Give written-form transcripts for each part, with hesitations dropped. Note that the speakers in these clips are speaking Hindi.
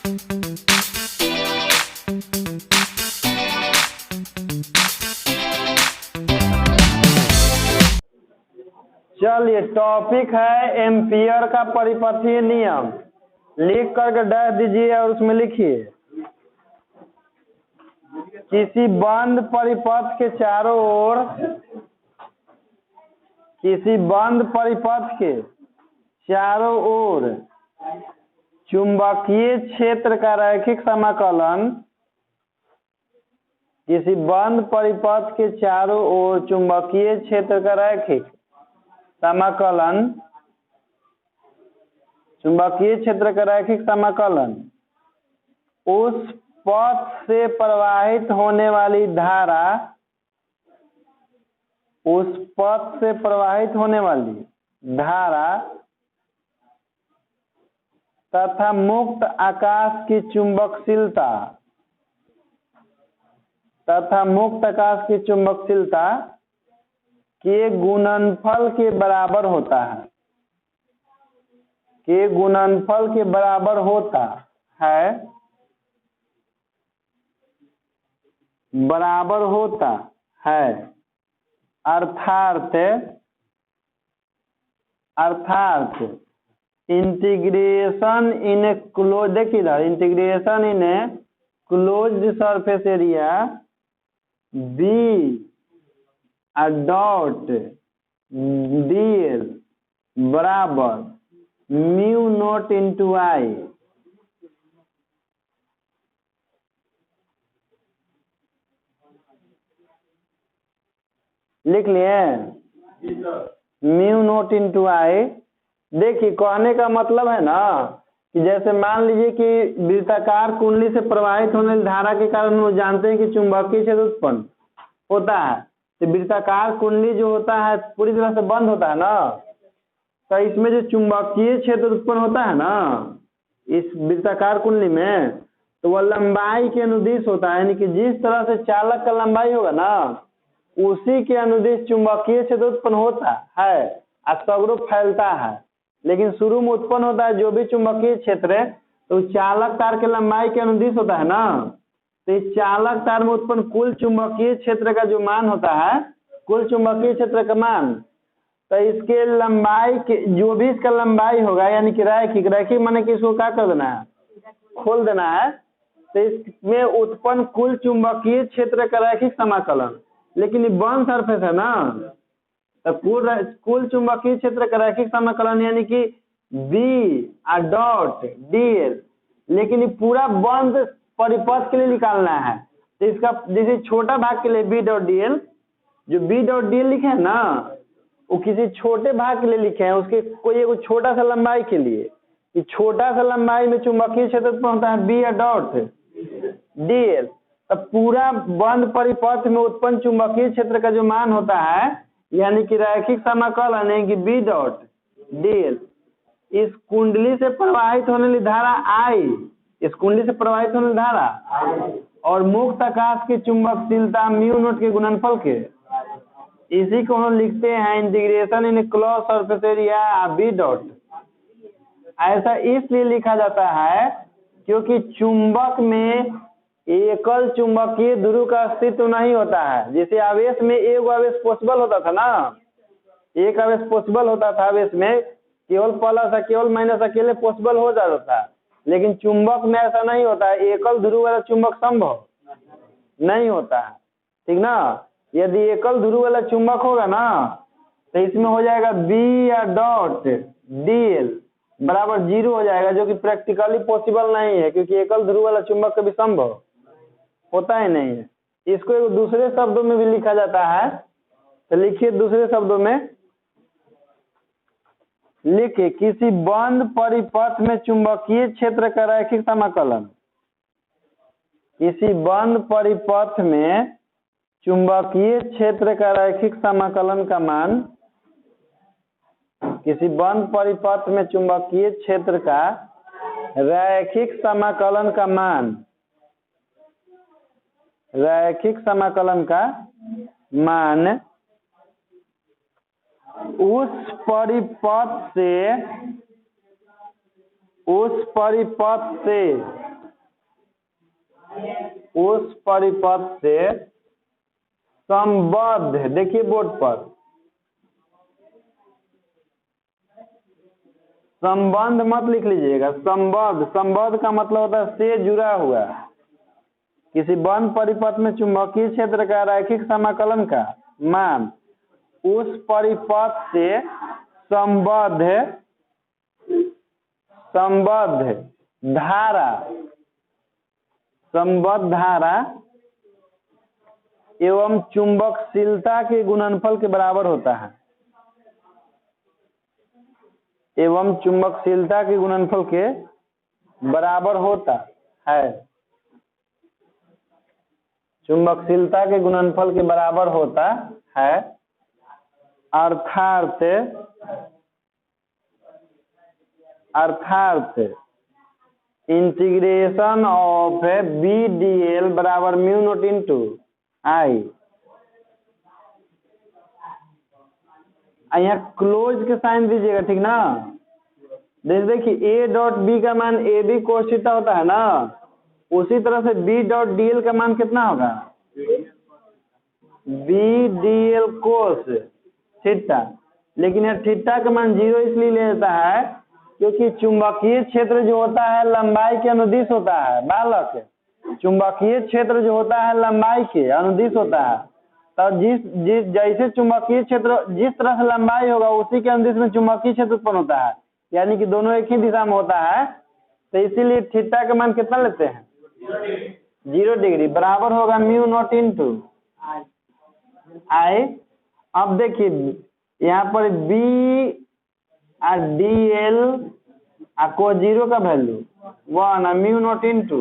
चलिए, टॉपिक है एम्पियर का परिपथीय नियम। लिख करके डैश दीजिए और उसमें लिखिए किसी बंद परिपथ के चारों ओर, किसी बंद परिपथ के चारों ओर चुंबकीय क्षेत्र का रैखिक समाकलन, किसी बंद परिपथ के चारों ओर चुंबकीय क्षेत्र का रैखिक समाकलन, चुंबकीय क्षेत्र का रैखिक समाकलन उस पथ से प्रवाहित होने वाली धारा, उस पथ से प्रवाहित होने वाली धारा तथा मुक्त आकाश की चुंबकशीलता, तथा मुक्त आकाश की चुंबकशीलता के गुणनफल के बराबर होता है, के गुणनफल के बराबर होता है, बराबर होता है। अर्थात इंटीग्रेशन इन ए क्लोज, देखिए इधर integration in a closed surface area B dot dl बराबर म्यू नॉट इंटू आई। लिख लिए म्यू नॉट इंटू आई। देखिए, कहने का मतलब है ना कि जैसे मान लीजिए कि वृत्ताकार कुंडली से प्रवाहित होने वाली धारा के कारण हम जानते हैं कि चुंबकीय क्षेत्र उत्पन्न होता है। तो वृत्ताकार कुंडली जो होता है पूरी तरह से बंद होता है ना, तो इसमें जो चुंबकीय क्षेत्र उत्पन्न होता है ना इस वृत्ताकार कुंडली में, तो वह लंबाई के अनुदिश होता है। यानी कि जिस तरह से चालक का लंबाई होगा ना उसी के अनुदिश चुंबकीय क्षेत्र उत्पन्न होता है और सगरों फैलता है। लेकिन शुरू में उत्पन्न होता है जो भी चुंबकीय क्षेत्र है तो चालक तार के लंबाई के अनुदिश होता है ना, तो इस चालक तार में उत्पन्न कुल चुंबकीय क्षेत्र का जो मान होता है, कुल चुंबकीय क्षेत्र का मान, तो इसके लंबाई के जो भी इसका लंबाई होगा यानी कि रैखिक, रैखिक माने कि इसको क्या कर देना है, खोल देना है। तो इसमें उत्पन्न कुल चुंबकीय क्षेत्र का रैखिक समाकलन, लेकिन ये बंद सरफेस है ना, तो कुल चुंबकीय क्षेत्र का रैखिक समाकलन यानी कि बी डॉट dl, लेकिन ये पूरा बंद परिपथ के लिए निकालना है। तो इसका जैसे छोटा भाग के लिए बी डॉट dl, जो बी डॉट dl लिखे हैं ना वो किसी छोटे भाग के लिए लिखे हैं, उसके कोई एक छोटा सा लंबाई के लिए। कि छोटा सा लंबाई में चुंबकीय क्षेत्र उत्पन्न होता है बी डॉट dl, तब पूरा बंद परिपथ में उत्पन्न चुंबकीय क्षेत्र का जो मान होता है यानी कि रैखिक समाकलन है कि बी डॉट dl इस कुंडली से प्रवाहित होने वाली धारा I, इस कुंडली से प्रवाहित होने वाली धारा और मुक्त आकाश की चुंबकशीलता म्यू नॉट के गुणनफल के, इसी को हम लिखते हैं integration in close surface area B dot. ऐसा इसलिए लिखा जाता है क्योंकि चुंबक में एकल चुंबकीय ध्रुव का अस्तित्व नहीं होता है। जैसे आवेश में एक आवेश पॉसिबल होता था ना, एक आवेश पॉसिबल होता था, आवेश में केवल प्लस या केवल माइनस अकेले पॉसिबल हो जाता था, लेकिन चुंबक में ऐसा नहीं होता है, एकल ध्रुव वाला चुंबक संभव नहीं होता है, ठीक ना। यदि एकल ध्रुव वाला चुंबक होगा ना तो इसमें हो जाएगा बी डॉट dl बराबर 0 हो जाएगा, जो कि प्रैक्टिकली पॉसिबल नहीं है क्योंकि एकल ध्रुव वाला चुंबक कभी संभव होता ही नहीं है। इसको एक दूसरे शब्दों में भी लिखा जाता है, तो लिखिए दूसरे शब्दों में लिखिए किसी बंद परिपथ में चुंबकीय क्षेत्र का रैखिक समाकलन, किसी बंद परिपथ में चुंबकीय क्षेत्र का रैखिक समाकलन का मान, किसी बंद परिपथ में चुंबकीय क्षेत्र का रैखिक समाकलन का मान, रैखिक समाकलन का मान उस परिपथ से उस परिपथ से संबद्ध, देखिए बोर्ड पर, संबंध मत लिख लीजिएगा, संबद्ध। संबद्ध का मतलब होता है से जुड़ा हुआ। किसी बंद परिपथ में चुंबकीय क्षेत्र का रैखिक समाकलन का मान उस परिपथ से संबद्ध धारा, संबद्ध धारा एवं चुंबकशीलता के गुणनफल के बराबर होता है, एवं चुंबकशीलता के गुणनफल के बराबर होता है, चुंबकशीलता के गुणनफल के बराबर होता है। अर्थात integration of B D L बराबर म्यू नॉट इंटू आई। यहाँ क्लोज के साइन दीजिएगा, ठीक ना। देखिए ए डॉट बी का मान ए बी कोस थीटा होता है ना, उसी तरह से बी डॉट डी एल का मान कितना होगा, B D L cos theta. लेकिन यह थीटा का मान 0 इसलिए ले लेता है क्योंकि चुंबकीय क्षेत्र जो होता है लंबाई के अनुदिश होता है। बालक, चुंबकीय क्षेत्र जो होता है लंबाई के अनुदिश होता है। तो जैसे चुंबकीय क्षेत्र जिस तरह से लंबाई होगा उसी के अनुदिश में चुंबकीय क्षेत्र उत्पन्न होता है, यानी कि दोनों एक ही दिशा में होता है। तो इसीलिए थीटा का मान कितना लेते हैं, 0 डिग्री, बराबर होगा म्यू नॉट इंटू आई। अब देखिए यहाँ पर बी और डी एल को 0 का वैल्यू 1 म्यू नॉट इंटू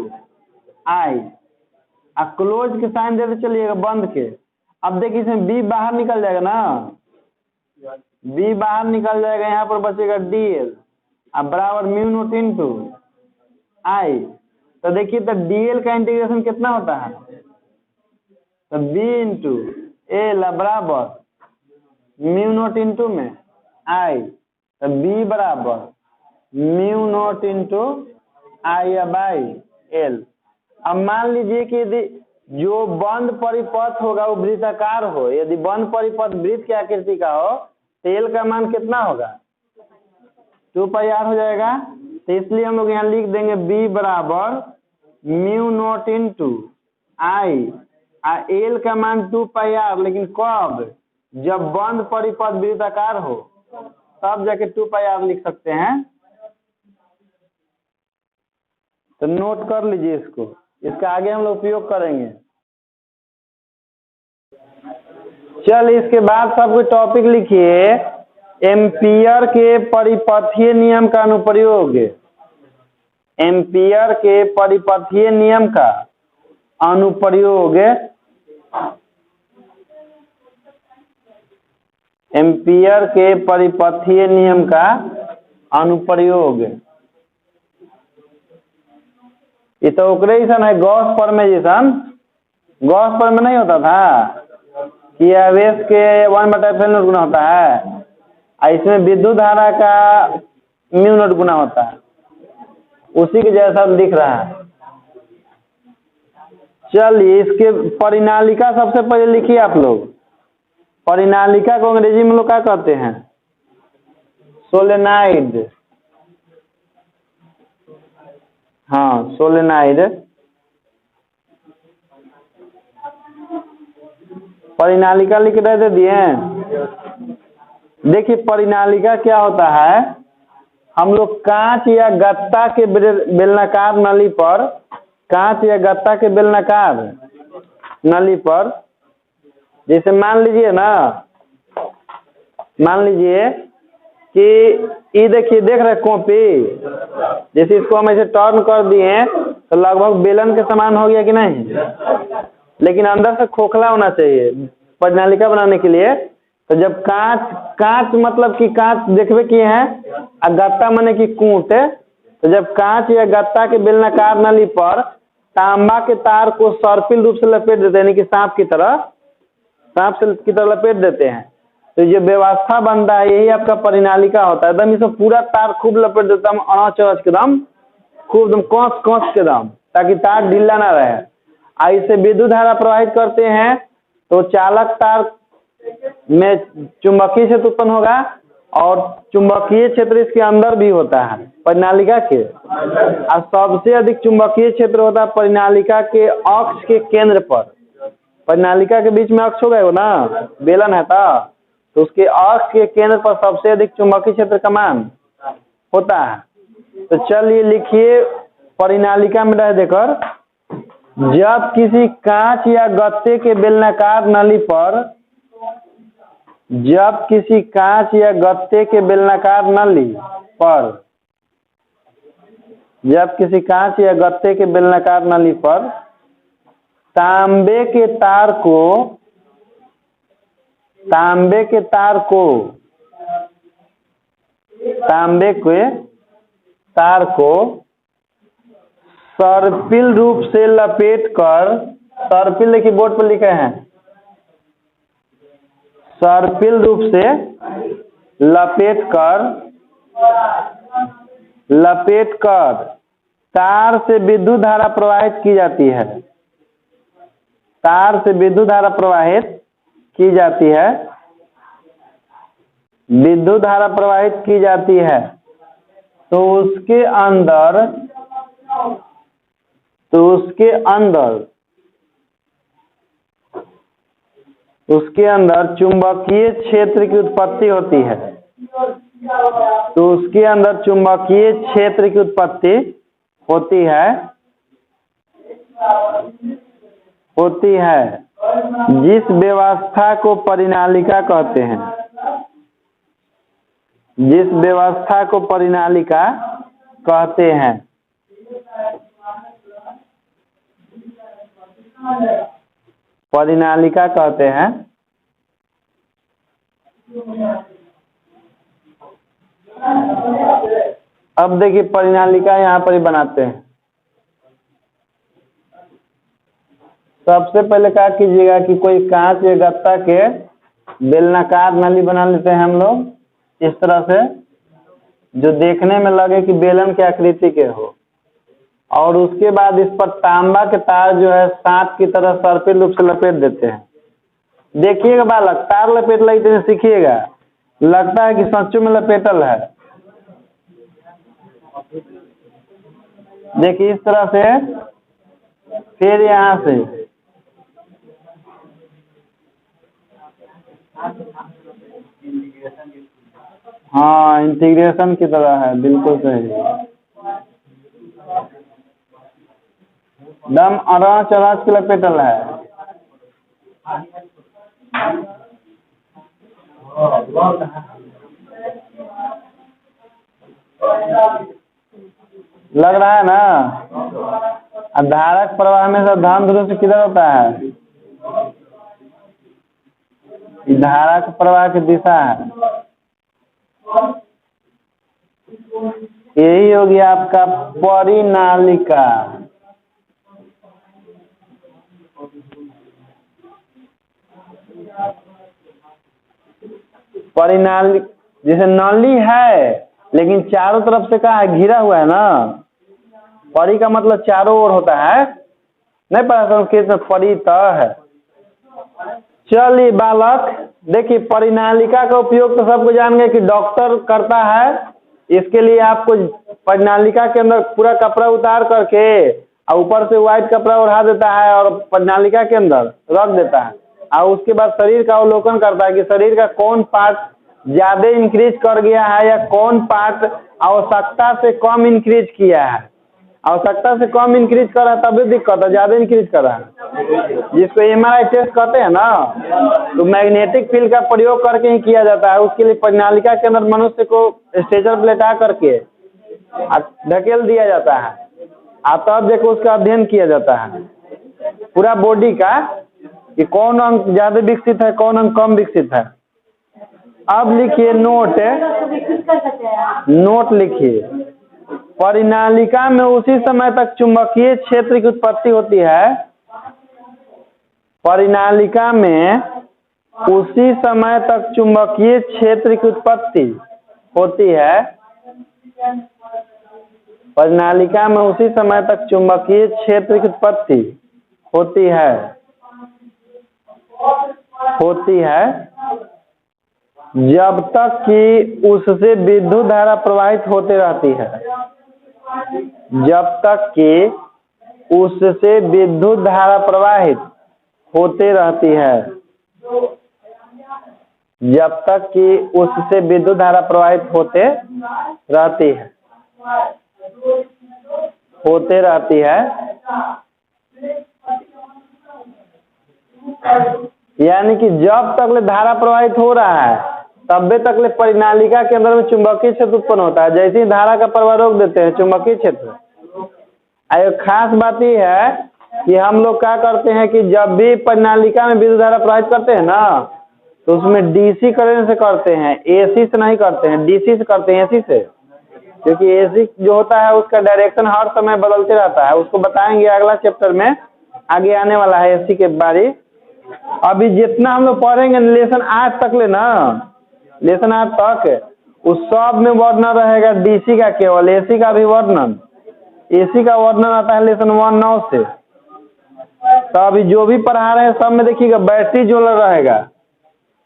आई। क्लोज के साइन देते चलिएगा बंद के। अब देखिए इसमें बी बाहर निकल जाएगा ना, बी बाहर निकल जाएगा, यहाँ पर बचेगा डी एल अब बराबर म्यू नॉट इंटू आई। तो देखिए तो डी एल का इंटीग्रेशन कितना होता है, तो बी इंटू एल बराबर म्यू नॉट इंटू में आई, तो बी बराबर mu nought into I by L. अब मान लीजिए कि यदि जो बंद परिपथ होगा वो वृत्ताकार हो, यदि बंद परिपथ वृत्त की आकृति का हो तो एल का मान कितना होगा, 2 पाई आर हो जाएगा। तो इसलिए हम लोग यहाँ लिख देंगे बी बराबर म्यू नॉट इंटू आई, एल का मान 2 पाई आर। लेकिन कब, जब बंद परिपथ वृत्ताकार हो तब जाके 2 पाई आर लिख सकते हैं। तो नोट कर लीजिए इसको, इसका आगे हम लोग उपयोग करेंगे। चल इसके बाद सब कोई टॉपिक लिखिए, एम्पियर के परिपथीय नियम का अनुप्रयोग। एम्पियर के परिपथीय नियम का अनुप्रयोग, एम्पियर के परिपथीय नियम का अनुप्रयोग। ये तो ओकरे जैसा है, गॉस परमेशन। गॉस पर में नहीं होता था कि आवेश के 1/F0 गुना होता है, इसमें विद्युत धारा का म्यू नॉट गुना होता है, उसी के जैसा दिख रहा है। चलिए इसके परिनालिका सबसे पहले लिखिए आप लोग। परिनालिका को अंग्रेजी में लोग क्या कहते हैं, सोलेनाइड। हाँ सोलेनाइड। परिनालिका लिख रहे दिए। देखिए परिनालिका क्या होता है, हम लोग कांच या गत्ता के बेलनाकार नली पर, कांच या गत्ता के बेलनाकार नली पर, जैसे मान लीजिए ना, मान लीजिए कि ये देखिए, देख रहे कॉपी, जैसे इसको हम ऐसे टर्न कर दिए तो लगभग बेलन के समान हो गया कि नहीं, लेकिन अंदर से खोखला होना चाहिए परिनालिका बनाने के लिए। तो जब कांच मतलब कि कांच देखबे किए हैं, और गत्ता माने कि कूट, तो जब कांच या गत्ता के बेलनाकार नली पर तांबा के तार को सर्पिल रूप से लपेट देते हैं, यानी कि सांप की तरह लपेट देते हैं, तो ये व्यवस्था बनता है, यही आपका परिनालिका होता है। एकदम इसमें पूरा तार खूब लपेट देता हम, अड़च के दम खूब एकदम कस के दम, ताकि तार ढीला ना रहे। इससे विद्युत धारा प्रवाहित करते हैं तो चालक तार में चुंबकीय क्षेत्र उत्पन्न होगा और चुंबकीय क्षेत्र इसके अंदर भी होता है परिनालिका के। और सबसे अधिक चुंबकीय क्षेत्र होता है परिनालिका के अक्ष के केंद्र पर। परिनालिका के बीच में अक्ष होगा वो ना, बेलन है तो उसके अक्ष के केंद्र पर सबसे अधिक चुंबकीय क्षेत्र का मान होता है। तो चलिए लिखिए परिनालिका में रह देकर, जब किसी कांच या गत्ते के बेलनाकार नली पर जब किसी कांच या गत्ते के बेलनाकार नली पर जब किसी कांच या गत्ते के बेलनाकार नली पर तांबे के तार को सर्पिल रूप से लपेटकर, सर्पिल देखिए बोर्ड पर लिखे हैं, सर्पिल रूप से लपेटकर तार से विद्युत धारा प्रवाहित की जाती है। तार से विद्युत धारा प्रवाहित की जाती है, विद्युत धारा प्रवाहित की जाती है। तो उसके अंदर चुंबकीय क्षेत्र की उत्पत्ति होती है। तो उसके अंदर चुंबकीय क्षेत्र की उत्पत्ति होती है जिस व्यवस्था को परिनालिका कहते हैं। जिस व्यवस्था को परिनालिका कहते हैं। परिनालिका कहते हैं। अब देखिए परिनालिका यहाँ पर ही बनाते हैं। सबसे पहले क्या कीजिएगा कि कोई कांच या गत्ता के बेलनाकार नली बना लेते हैं हम लोग इस तरह से, जो देखने में लगे कि बेलन की आकृति के हो। और उसके बाद इस पर तांबा के तार जो है सांप की तरह सर्पिल रूप से लपेट देते हैं। देखिएगा बालक, तार लपेट लेते सीखिएगा, लगता है कि सच्चों में लपेटल है। देखिए इस तरह से, फिर यहाँ से हाँ इंटीग्रेशन की तरह है, बिल्कुल सही। दम अराच अराच के लपेटल है। लग रहा है ना। धारक प्रवाह में सब धाम ध्रुव से किधर होता है? धारक प्रवाह की दिशा है, यही होगी आपका परिनालिका। परिनाली जैसे नली है लेकिन चारों तरफ से क्या है, घिरा हुआ है ना। परी का मतलब चारों ओर होता है, नहीं पता संस्कृत में परी त है। चलिए बालक देखिए, परिनालिका का उपयोग तो सबको जान गए कि डॉक्टर करता है। इसके लिए आपको परिनालिका के अंदर पूरा कपड़ा उतार करके और ऊपर से व्हाइट कपड़ा ओढ़ा देता है और परिनालिका के अंदर रख देता है। और उसके बाद शरीर का अवलोकन करता है कि शरीर का कौन पार्ट ज्यादा इंक्रीज कर गया है या कौन पार्ट आवश्यकता से कम इंक्रीज किया है। आवश्यकता से कम इंक्रीज कर रहा है तभी दिक्कत है, ज्यादा इंक्रीज कर रहा है जिसको MRI टेस्ट कहते हैं ना, तो मैग्नेटिक फील्ड का प्रयोग करके ही किया जाता है। उसके लिए परिनालिका के अंदर मनुष्य को स्ट्रेचर पर लेटा करके धकेल दिया जाता है और तब देखो उसका अध्ययन किया जाता है पूरा बॉडी का कि कौन अंग ज्यादा विकसित है, कौन अंग कम विकसित है। अब लिखिए नोट लिखिए, परिनालिका में उसी समय तक चुंबकीय क्षेत्र की उत्पत्ति होती है। परिनालिका में उसी समय तक चुंबकीय क्षेत्र की उत्पत्ति होती है परिनालिका में उसी समय तक चुंबकीय क्षेत्र की उत्पत्ति होती है जब तक कि उससे विद्युत धारा प्रवाहित होते रहती है। जब तक कि उससे विद्युत धारा प्रवाहित होते रहती है। जब तक कि उससे विद्युत धारा प्रवाहित होते रहती है। यानी कि जब तक धारा प्रवाहित हो रहा है तब तक परिनालिका के अंदर में चुंबकीय क्षेत्र उत्पन्न होता है। जैसे ही धारा का प्रवाह रोक देते हैं चुंबकीय क्षेत्र। एक खास बात यह है कि हम लोग क्या करते हैं कि जब भी परिनालिका में विद्युत धारा प्रवाहित करते हैं ना तो उसमें डीसी करंट से करते हैं, एसी से नहीं करते हैं। डीसी से करते हैं, एसी से, क्योंकि एसी जो होता है उसका डायरेक्शन हर समय बदलते रहता है। उसको बताएंगे अगला चैप्टर में, आगे आने वाला है एसी के बारे। अभी जितना हम लोग पढ़ेंगे लेसन 8 तक लेना, लेसन 8 तक उस सब में वर्णन रहेगा डीसी का केवल। एसी का भी वर्णन, एसी का वर्णन आता है लेसन 1 9 से। तो अभी जो भी पढ़ा रहे हैं सब में देखिएगा बैटरी जो रहेगा।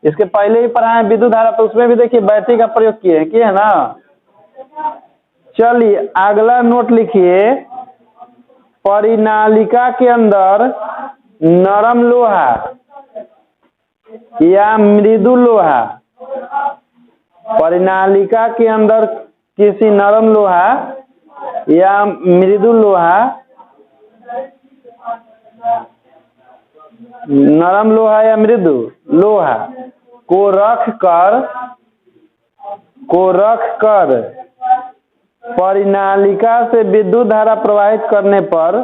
इसके पहले ही पढ़ाए विद्युत धारा, तो उसमें भी देखिए बैटरी का प्रयोग किए है ना। चलिए अगला नोट लिखिए, परिनालिका के अंदर नरम लोहा या मृदु लोहा, परिनालिका के अंदर किसी नरम लोहा या मृदु लोहा, नरम लोहा या मृदु लोहा को रख कर परिनालिका से विद्युत धारा प्रवाहित करने पर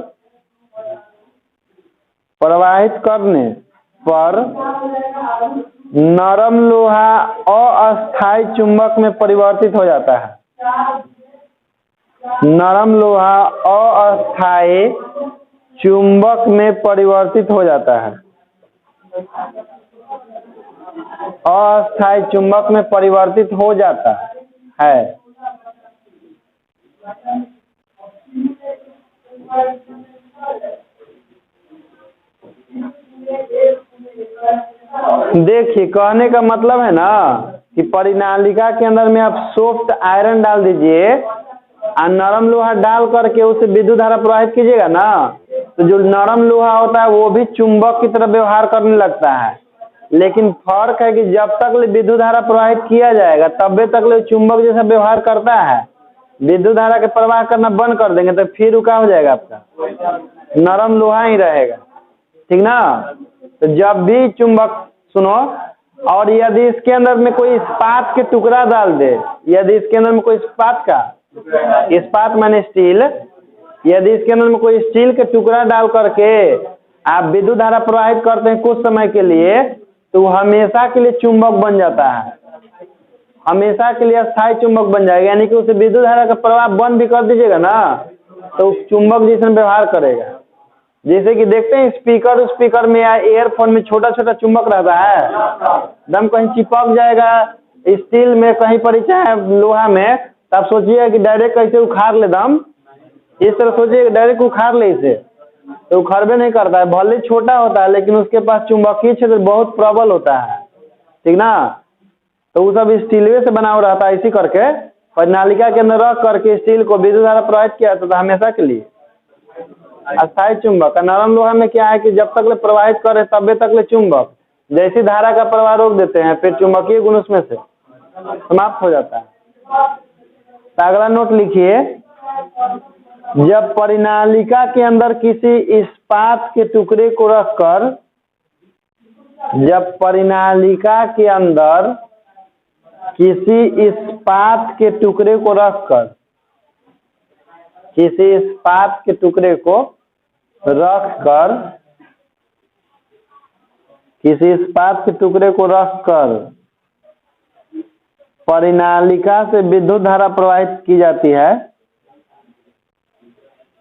नरम लोहा अस्थायी चुंबक में परिवर्तित हो जाता है। नरम लोहा अस्थायी चुंबक में परिवर्तित हो जाता है। अस्थायी चुंबक में परिवर्तित हो जाता है। देखिए कहने का मतलब है ना कि परिनालिका के अंदर में आप सॉफ्ट आयरन डाल दीजिए और नरम लोहा डाल करके उसे विद्युत धारा प्रवाहित कीजिएगा ना, तो जो नरम लोहा होता है वो भी चुंबक की तरह व्यवहार करने लगता है। लेकिन फर्क है कि जब तक विद्युत धारा प्रवाहित किया जाएगा तब तक चुंबक जैसा व्यवहार करता है। विद्युत धारा के प्रवाह करना बंद कर देंगे तो फिर रुका हो जाएगा, आपका नरम लोहा ही रहेगा, ठीक ना। तो जब भी चुंबक सुनो, और यदि इसके अंदर में कोई इस्पात के टुकड़ा डाल दे, यदि इसके अंदर में कोई इस्पात माने स्टील, यदि इसके अंदर में कोई स्टील के टुकड़ा डाल करके आप विद्युत धारा प्रवाहित करते हैं कुछ समय के लिए, तो हमेशा के लिए चुंबक बन जाता है, हमेशा के लिए अस्थायी चुंबक बन जाएगा। यानी कि उसे विद्युत धारा का प्रवाह बंद भी कर दीजिएगा ना तो चुंबक जैसा व्यवहार करेगा। जैसे कि देखते हैं स्पीकर में या एयरफोन में छोटा छोटा चुंबक रहता है, दम कहीं चिपक जाएगा स्टील में कहीं पर चाहे लोहा में, तब सोचिएगा कि डायरेक्ट कैसे उखाड़ ले, दम इस तरह सोचिए डायरेक्ट उखाड़ ले इसे, तो उखाड़बे नहीं करता है। भले छोटा होता है लेकिन उसके पास चुंबकीय क्षेत्र बहुत प्रबल होता है, ठीक ना। तो वो सब स्टीलवे से बना हुआ रहता है। इसी करके परिनालिका के अंदर रख करके स्टील को विद्युत धारा प्रवाहित किया तो हमेशा के लिए अस्थायी चुंबक। नरम लोहा में क्या है कि जब तक प्रवाहित करे तब तक चुंबक, जैसी धारा का प्रवाह रोक देते हैं फिर चुंबकीय गुण उसमें से समाप्त हो जाता है। तो अगला नोट लिखिए, जब परिनालिका के अंदर किसी इस्पात के टुकड़े को रखकर, जब परिनालिका के अंदर किसी इस्पात के टुकड़े को रखकर, किसी इस्पात के टुकड़े को रखकर, किसी इस्पात के टुकड़े को रखकर परिनालिका से विद्युत धारा प्रवाहित की जाती है,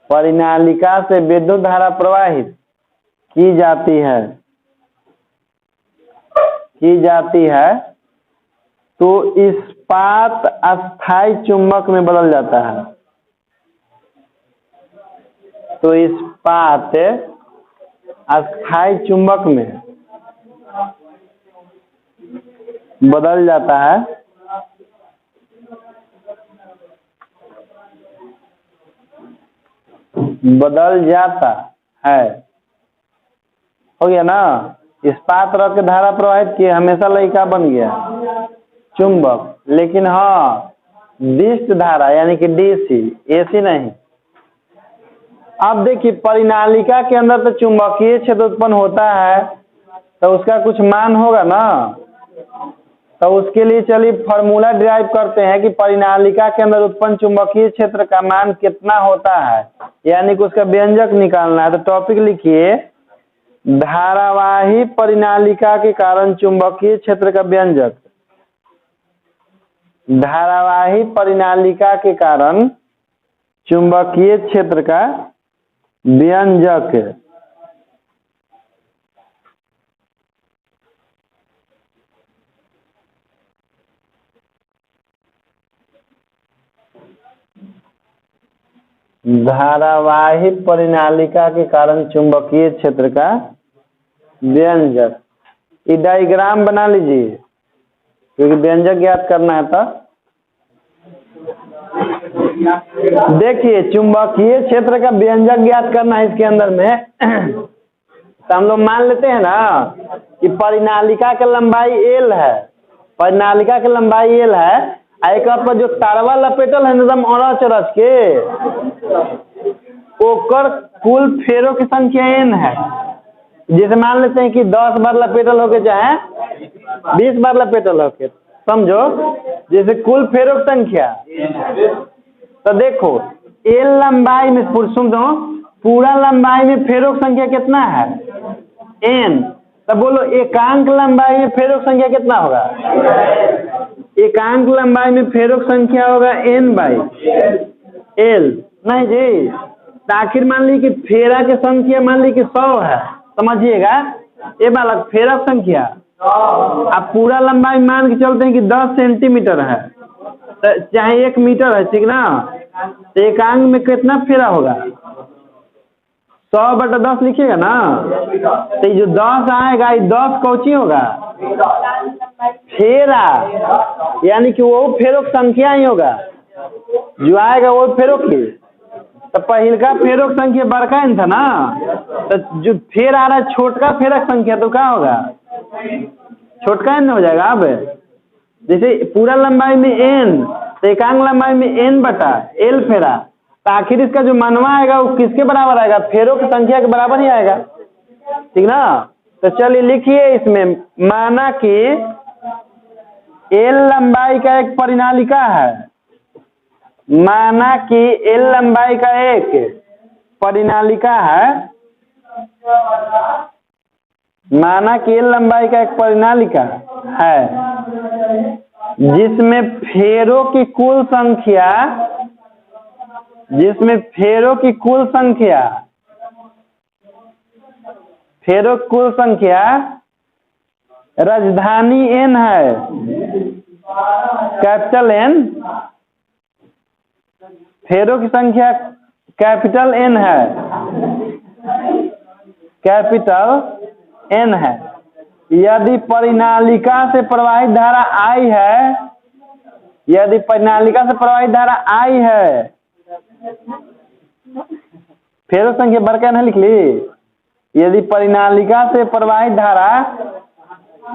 परिनालिका से विद्युत धारा प्रवाहित की जाती है तो इस्पात अस्थायी चुंबक में बदल जाता है। तो इस्पात अस्थायी चुंबक में बदल जाता है हो गया ना। इस्पात रख के धारा प्रवाहित किए हमेशा लयिका बन गया चुंबक, लेकिन हाँ दिष्ट धारा यानी कि डीसी, एसी नहीं। अब देखिए परिनालिका के अंदर तो चुंबकीय क्षेत्र उत्पन्न होता है, तो उसका कुछ मान होगा ना। तो उसके लिए चलिए फॉर्मूला डिराइव करते हैं कि परिनालिका के अंदर उत्पन्न चुंबकीय क्षेत्र का मान कितना होता है, यानी कि उसका व्यंजक निकालना है। तो टॉपिक लिखिए, धारावाही परिनालिका के कारण चुंबकीय क्षेत्र का व्यंजक। धारावाही परिनालिका के कारण चुंबकीय क्षेत्र का व्यंजक। धारावाही परिनालिका के कारण चुंबकीय क्षेत्र का व्यंजक। ये डायग्राम बना लीजिए क्योंकि व्यंजक ज्ञात करना है। तो देखिए चुंबकीय क्षेत्र का व्यंजक ज्ञात करना है इसके अंदर में। तो हम लोग मान लेते हैं ना कि परिनालिका की लंबाई L है, परिनालिका की लंबाई L है, एक पर जो तारवा लपेटल है एकदम अरच अरच के, ओकर कुल फेरों की संख्या n है। जैसे मान लेते हैं कि 10 बार लपेटल होके चाहे 20 बार लपेटल होके, समझो जैसे कुल फेरों की संख्या। तो देखो L लंबाई में सुनो, पूरा लंबाई में फेरों की संख्या कितना है n। तो बोलो एकांक लंबाई में फेरों की संख्या कितना होगा। एकांक लंबाई में फेरों की संख्या होगा n/L, नहीं जी। तो आखिर मान ली कि फेरा की संख्या मान ली कि 100 है, समझिएगा ये बालक फेरा संख्या। अब पूरा लंबाई मान के चलते हैं कि 10 सेंटीमीटर है, तो चाहे 1 मीटर है, ठीक ना। तो एकांक में कितना फेरा होगा, 100/10 लिखिएगा ना। तो जो 10 आएगा, ये 10 कौची होगा, फेरा, यानी कि वो फेरों की संख्या ही होगा जो आएगा वो फेरों की। तो पहिलका फेरों की संख्या बड़का n था ना, तो जो फेर आ रहा है छोटका फेरा की संख्या तो क्या होगा, छोटका n हो जाएगा। अब जैसे पूरा लंबाई में n, तो एकांक लंबाई में n/L फेरा, तो आखिर इसका जो मनवा आएगा वो किसके बराबर आएगा, फेरों की संख्या के बराबर ही आएगा, ठीक ना। तो चलिए लिखिए इसमें, माना कि L लंबाई का एक परिनालिका है, माना कि L लंबाई का एक परिनालिका है, माना कि L लंबाई का एक परिनालिका है जिसमें फेरों की कुल संख्या, जिसमें फेरों की कुल संख्या, फेरों की कुल संख्या राजधानी n है, कैपिटल N, फेरों की संख्या कैपिटल N है, कैपिटल N है। यदि परिनालिका से प्रवाहित धारा I है, यदि परिनालिका से प्रवाहित धारा I है, फेरों संख्या बड़का न लिख ली। यदि परिनालिका से प्रवाहित धारा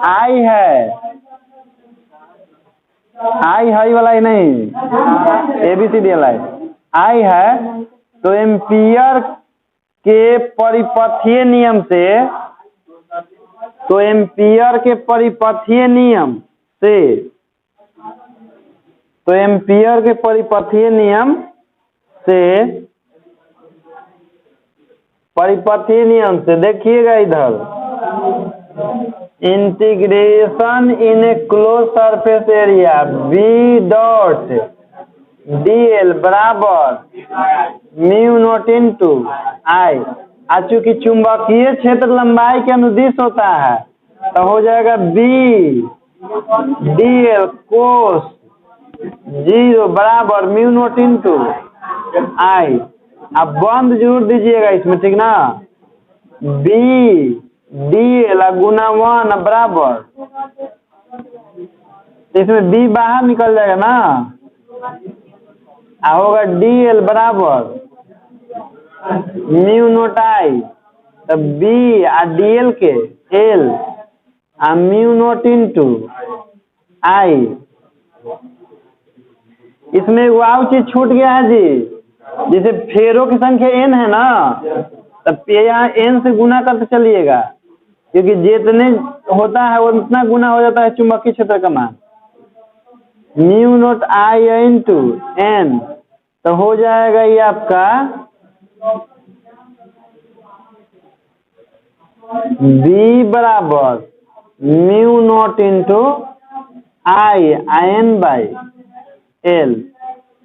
I है, I हाई वाला ही नहीं, ABCD वाला I है, तो एम्पियर के परिपथीय नियम से, तो एम्पियर के परिपथीय नियम से, तो एम्पियर के परिपथीय नियम से, परिपथीय नियम से देखिएगा इधर, integration in A close surface area B.dl बराबर μ0 I। चूंकि चुंबकीय क्षेत्र लंबाई के अनुदिश होता है तो हो जाएगा B.dl cos 0 बराबर μ0 I। आप बंद जरूर दीजिएगा इसमें, ठीक ना। बी डी एल गुना 1 बराबर, इसमें बी बाहर निकल जाएगा ना, होगा डी एल बराबर म्यू नोट आई, तो बी आ डी एल के एल आ म्यू नोट इंटू आई। इसमें एक वाव चीज छूट गया है जी, जैसे फेरों की संख्या n है ना, तब यहाँ n से गुना करते चलिएगा, क्योंकि जितने होता है वो उतना गुना हो जाता है चुंबकीय क्षेत्र का मान। Mu nought I into N, तो हो जाएगा ये आपका बी बराबर mu nought into I N by L.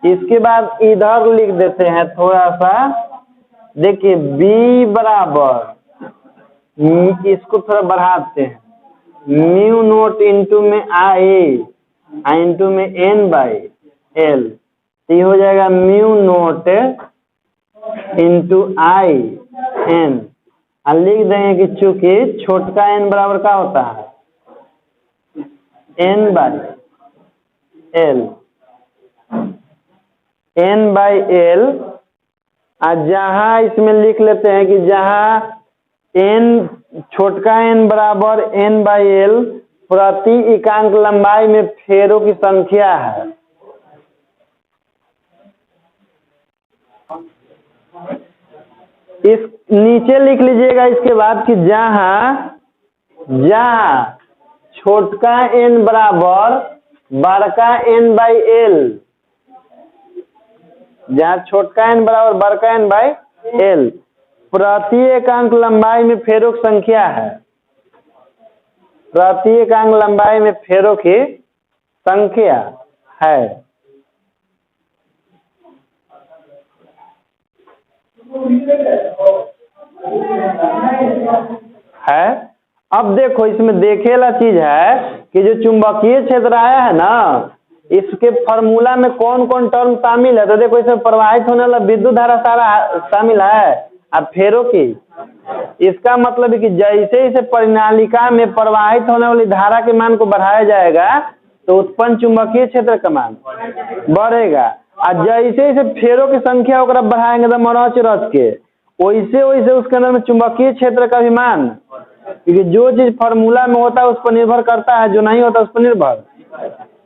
इसके बाद इधर लिख देते हैं थोड़ा सा, देखिए बी बराबर, इसको थोड़ा बढ़ाते हैं, म्यू नोट इंटू में आई इंटू में एन बाई एल, तो ये हो जाएगा mu nought into I N. लिख देंगे कि चूंकि छोटका एन बराबर क्या होता है, N by L, N by L. जहां इसमें लिख लेते हैं कि जहां एन छोटका एन बराबर एन बाई एल प्रति इकांक लंबाई में फेरों की संख्या है। इस नीचे लिख लीजिएगा इसके बाद कि जहां छोटका एन बराबर बड़का एन बाई एल, जहाँ छोटका एन बराबर बड़का एन बाई एल प्रति एकांक लंबाई में फेरों की संख्या है, प्रति एकांक लंबाई में फेरों की संख्या है। अब देखो इसमें देखे वाला चीज है कि जो चुंबकीय क्षेत्र आया है ना, इसके फार्मूला में कौन कौन टर्म शामिल है। तो देखो इसमें प्रवाहित होने वाला विद्युत धारा सारा शामिल है, अब फेरों की, इसका मतलब है कि जैसे इसे परिनालिका में प्रवाहित होने वाली धारा के मान को बढ़ाया जाएगा तो उत्पन्न चुंबकीय क्षेत्र का मान बढ़ेगा, और जैसे इसे फेरों की संख्या ओकरा बढ़ाएंगे तो रच रच के वैसे वैसे उसके अंदर में चुंबकीय क्षेत्र का भी मान, क्योंकि जो चीज फार्मूला में होता है उस पर निर्भर करता है, जो नहीं होता उस पर निर्भर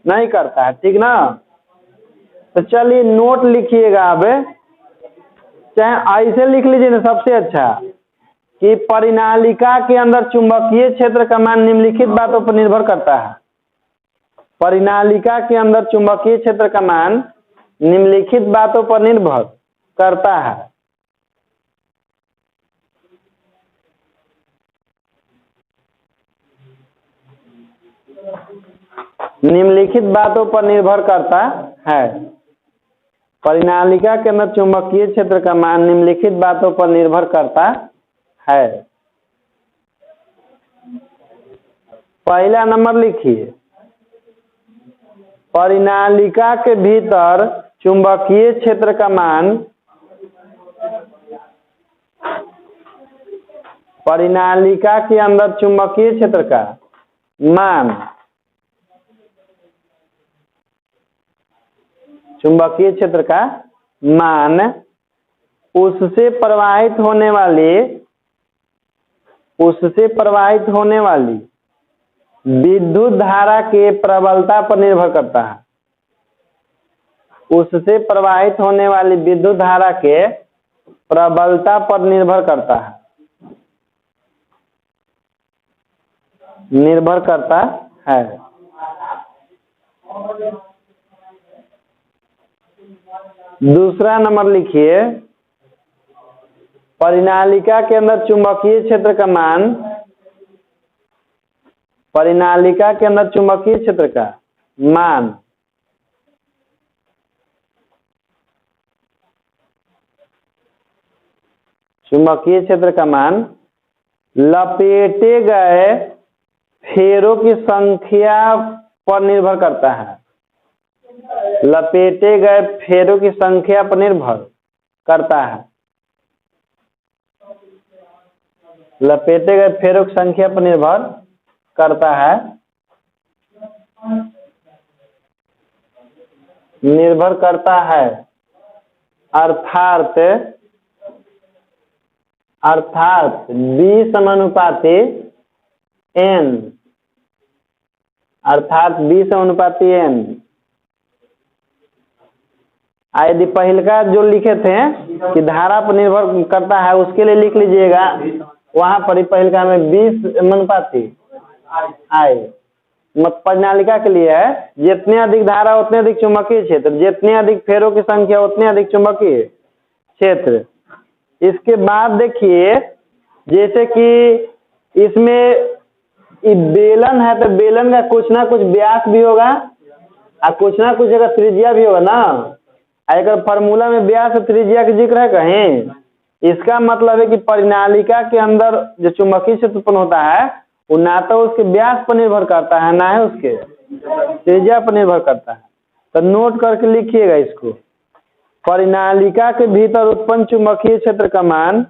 नहीं करता है, ठीक ना। तो चलिए नोट लिखिएगा, अब चाहे ऐसे लिख लीजिए ना सबसे अच्छा, कि परिनालिका के अंदर चुंबकीय क्षेत्र का मान निम्नलिखित बातों पर निर्भर करता है। परिनालिका के अंदर चुंबकीय क्षेत्र का मान निम्नलिखित बातों पर निर्भर करता है। निम्नलिखित बातों पर निर्भर करता है। परिनालिका के अंदर चुंबकीय क्षेत्र का मान निम्नलिखित बातों पर निर्भर करता है। पहला नंबर लिखिए, परिनालिका के भीतर चुंबकीय क्षेत्र का मान, परिनालिका के अंदर चुंबकीय क्षेत्र का मान, चुंबकीय क्षेत्र का मान उससे प्रवाहित होने वाली विद्युत धारा के प्रबलता पर निर्भर करता है। उससे प्रवाहित होने वाली विद्युत धारा के प्रबलता पर निर्भर करता है। दूसरा नंबर लिखिए, परिनालिका के अंदर चुंबकीय क्षेत्र का मान, परिनालिका के अंदर चुंबकीय क्षेत्र का मान चुंबकीय क्षेत्र का मान लपेटे गए फेरों की संख्या पर निर्भर करता है। लपेटे गए फेरों की संख्या पर निर्भर करता है। लपेटे गए फेरों की संख्या पर निर्भर करता है, निर्भर करता है। अर्थात B समानुपाती N, अर्थात B समानुपाती N। यदि पहलका जो लिखे थे कि धारा पर निर्भर करता है, उसके लिए लिख लीजिएगा वहां पर ही पहलका में 20 समानुपाती I प्रणालिका के लिए है, जितने अधिक धारा उतने अधिक चुंबकीय क्षेत्र, जितने अधिक फेरों की संख्या उतने अधिक चुंबकीय क्षेत्र। इसके बाद देखिए, जैसे कि इसमें बेलन है तो बेलन का कुछ ना कुछ व्यास भी होगा और कुछ ना कुछ जगह त्रिज्या भी होगा ना। अगर फार्मूला में व्यास और त्रिज्या का जिक्र है कहीं, इसका मतलब है कि परिनालिका के अंदर जो चुंबकीय क्षेत्र उत्पन्न होता है वो ना तो उसके व्यास पर निर्भर करता है, ना है उसके त्रिज्या पर निर्भर करता है। तो नोट करके लिखिएगा इसको। परिनालिका के भीतर उत्पन्न चुंबकीय क्षेत्र का मान,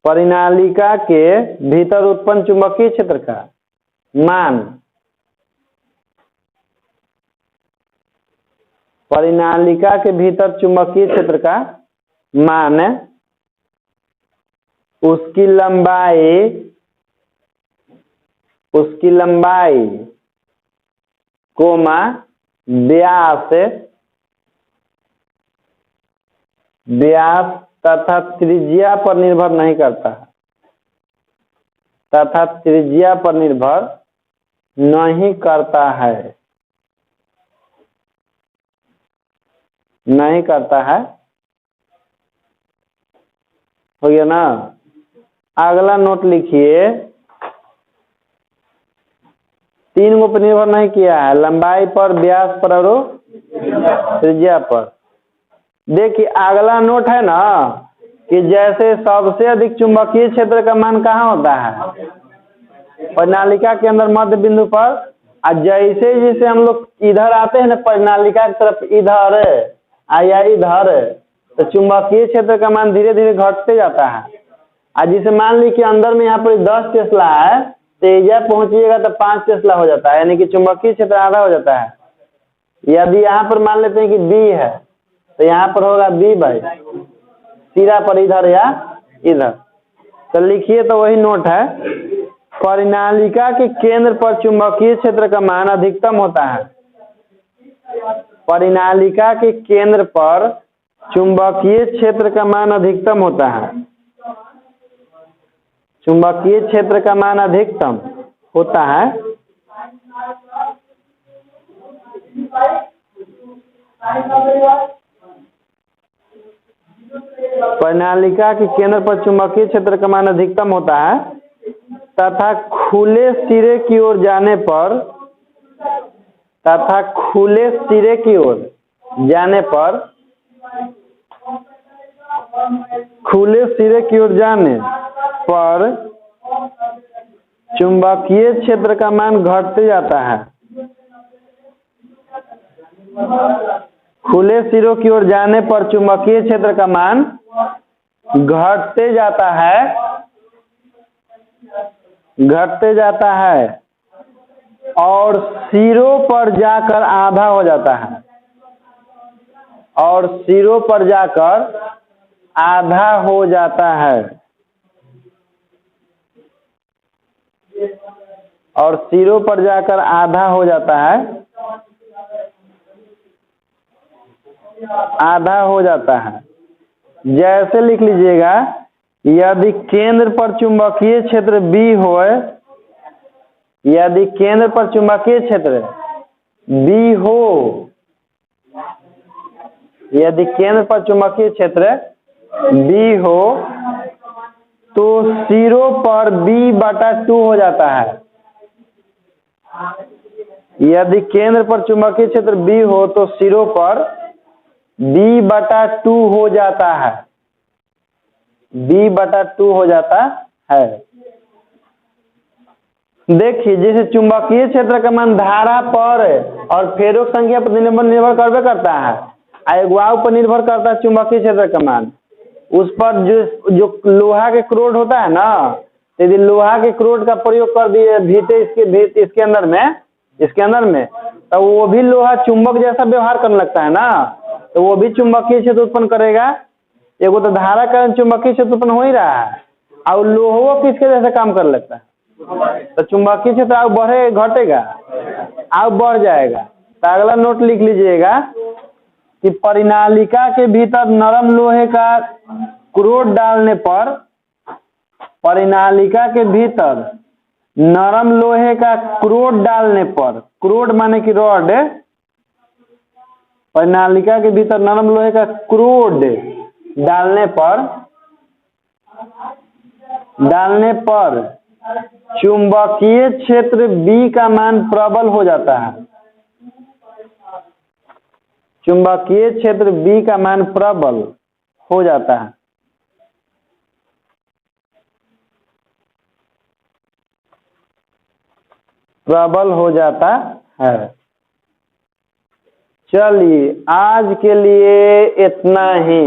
परिनालिका के भीतर उत्पन्न चुंबकीय क्षेत्र का मान, परिनालिका के भीतर चुंबकीय क्षेत्र का मान, उसकी लंबाई कोमा व्यास तथा त्रिज्या पर निर्भर नहीं करता है, तथा त्रिज्या पर निर्भर नहीं करता है, नहीं करता है। हो गया ना। अगला नोट लिखिए, 3 को पर निर्भर नहीं किया है, लंबाई पर, व्यास पर और त्रिज्या पर। देखिए अगला नोट है ना कि जैसे सबसे अधिक चुंबकीय क्षेत्र का मान कहाँ होता है, परिनालिका के अंदर मध्य बिंदु पर। और जैसे जैसे हम लोग इधर आते हैं ना परिनालिका की तरफ, इधर या इधर, तो चुंबकीय क्षेत्र का मान धीरे धीरे घटते जाता है। और जिसे मान ली कि अंदर में यहाँ पर 10 टेस्ला है, तो यह पहुंचिएगा तो 5 टेस्ला हो जाता है, यानी कि चुंबकीय क्षेत्र आधा हो जाता है। यदि यहाँ पर मान लेते हैं कि B है तो यहाँ पर होगा B बाई सिरा पर इधर या इधर। तो लिखिए, तो वही नोट है, परिनालिका के केंद्र पर चुंबकीय क्षेत्र का मान अधिकतम होता है। परिनालिका के केंद्र पर चुंबकीय क्षेत्र का मान अधिकतम होता है, चुंबकीय क्षेत्र का मान अधिकतम होता है। परिनालिका के केंद्र पर चुंबकीय क्षेत्र का मान अधिकतम होता है तथा खुले सिरे की ओर जाने पर, तथा खुले सिरे की ओर जाने पर, खुले सिरे की ओर जाने पर चुंबकीय क्षेत्र का मान घटते जाता है। खुले सिरों की ओर जाने पर चुंबकीय क्षेत्र का मान घटते जाता है, घटते जाता है और सिरों पर जाकर आधा हो जाता है, और सिरों पर जाकर आधा हो जाता है, और सिरों पर जाकर आधा हो जाता है, आधा हो जाता है। जैसे लिख लीजिएगा, यदि केंद्र पर चुंबकीय क्षेत्र B हो, यदि केंद्र पर चुंबकीय क्षेत्र B हो, यदि केंद्र पर चुंबकीय क्षेत्र B हो तो सिरों पर B/2 हो जाता है। यदि केंद्र पर चुंबकीय क्षेत्र B हो तो सिरों पर B/2 हो जाता है, B/2 हो जाता है। देखिए, जैसे चुंबकीय क्षेत्र का मान धारा पर और फेरों की संख्या पर निर्भर करबे करता है, वायु पर निर्भर करता है चुंबकीय क्षेत्र का मान। उस पर जो लोहा के क्रोड होता है ना, यदि लोहा के क्रोड का प्रयोग कर दिए भीते इसके अंदर में तो वो भी लोहा चुंबक जैसा व्यवहार करने लगता है ना, तो वो भी चुंबकीय क्षेत्र उत्पन्न करेगा। एगो तो धारा कारण चुंबकीय क्षेत्र उत्पन्न हो ही रहा है, और लोहा किसके जैसे काम कर लगता है, तो चुंबकीय क्षेत्र अब बढ़े घटेगा, अब बढ़ जाएगा। तो अगला नोट लिख लीजिएगा कि परिनालिका के भीतर नरम लोहे का क्रोड डालने पर, परिनालिका के भीतर नरम लोहे का क्रोड डालने पर, क्रोड माने कि रॉड, परिनालिका के भीतर नरम लोहे का क्रोड डालने पर चुंबकीय क्षेत्र B का मान प्रबल हो जाता है। चुंबकीय क्षेत्र B का मान प्रबल हो जाता है। प्रबल हो जाता है। चलिए आज के लिए इतना ही।